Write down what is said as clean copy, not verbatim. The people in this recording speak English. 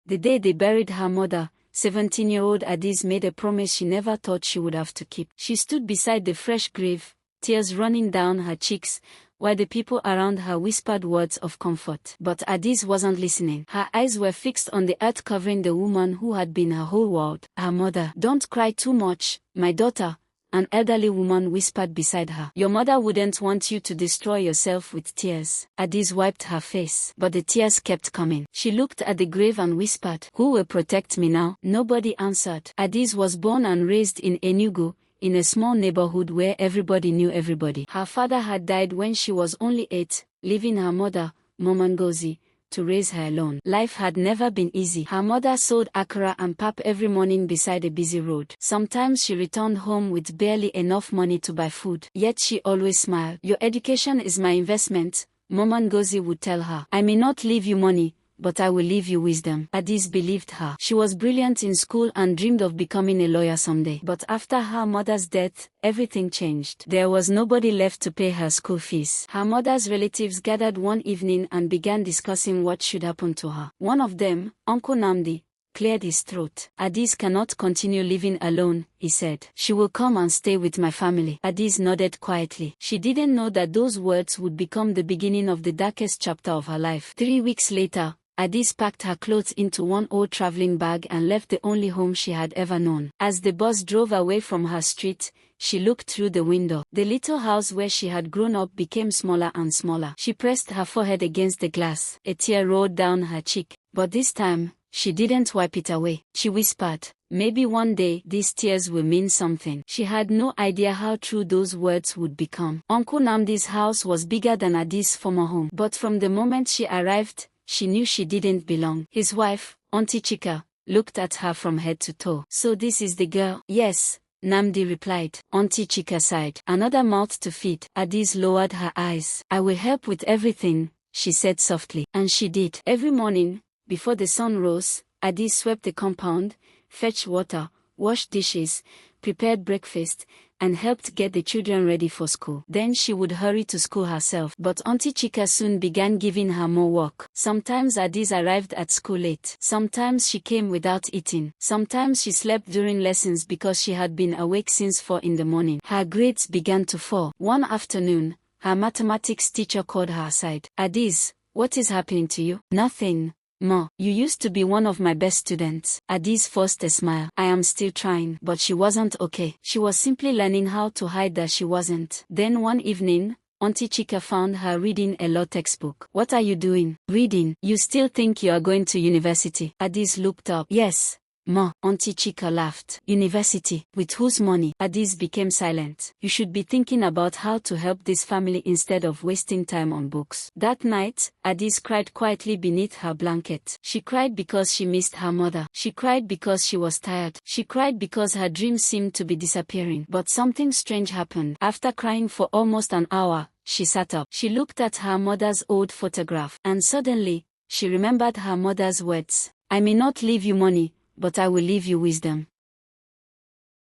The day they buried her mother, 17-year-old Adaeze made a promise she never thought she would have to keep. She stood beside the fresh grave, tears running down her cheeks, while the people around her whispered words of comfort. But Adaeze wasn't listening. Her eyes were fixed on the earth covering the woman who had been her whole world, her mother. "Don't cry too much, my daughter," an elderly woman whispered beside her. "Your mother wouldn't want you to destroy yourself with tears." Adaeze wiped her face, but the tears kept coming. She looked at the grave and whispered, "Who will protect me now?" Nobody answered. Adaeze was born and raised in Enugu, in a small neighborhood where everybody knew everybody. Her father had died when she was only 8, leaving her mother, Mama Ngozi, to raise her alone. Life had never been easy. Her mother sold akara and pap every morning beside a busy road. Sometimes she returned home with barely enough money to buy food. Yet she always smiled. "Your education is my investment," Mama Ngozi would tell her. "I may not leave you money, but I will leave you wisdom." Adaeze believed her. She was brilliant in school and dreamed of becoming a lawyer someday. But after her mother's death, everything changed. There was nobody left to pay her school fees. Her mother's relatives gathered one evening and began discussing what should happen to her. One of them, Uncle Namdi, cleared his throat. "Adaeze cannot continue living alone," he said. "She will come and stay with my family." Adaeze nodded quietly. She didn't know that those words would become the beginning of the darkest chapter of her life. 3 weeks later, Adaeze packed her clothes into one old traveling bag and left the only home she had ever known. As the bus drove away from her street, she looked through the window. The little house where she had grown up became smaller and smaller. She pressed her forehead against the glass. A tear rolled down her cheek, but this time, she didn't wipe it away. She whispered, "Maybe one day these tears will mean something." She had no idea how true those words would become. Uncle Namdi's house was bigger than Adaze's former home, but from the moment she arrived, she knew she didn't belong. His wife, Auntie Chika, looked at her from head to toe. "So this is the girl?" "Yes," Namdi replied. Auntie Chika sighed. "Another mouth to feed." Adaeze lowered her eyes. "I will help with everything," she said softly. And she did. Every morning, before the sun rose, Adaeze swept the compound, fetched water, washed dishes, prepared breakfast, and helped get the children ready for school. Then she would hurry to school herself. But Auntie Chika soon began giving her more work. Sometimes Adaeze arrived at school late. Sometimes she came without eating. Sometimes she slept during lessons because she had been awake since 4 in the morning. Her grades began to fall. One afternoon, her mathematics teacher called her aside. "Adaeze, what is happening to you?" "Nothing, Ma. You used to be one of my best students." Adaeze forced a smile. "I am still trying." But she wasn't okay. She was simply learning how to hide that she wasn't. Then one evening, Auntie Chika found her reading a law textbook. "What are you doing?" "Reading." "You still think you are going to university?" Adaeze looked up. "Yes, Ma." Auntie Chika laughed. "University? With whose money?" Adaeze became silent. "You should be thinking about how to help this family instead of wasting time on books." That night, Adaeze cried quietly beneath her blanket. She cried because she missed her mother. She cried because she was tired. She cried because her dreams seemed to be disappearing. But something strange happened. After crying for almost an hour, she sat up. She looked at her mother's old photograph. And suddenly, she remembered her mother's words. "I may not leave you money, but I will leave you wisdom."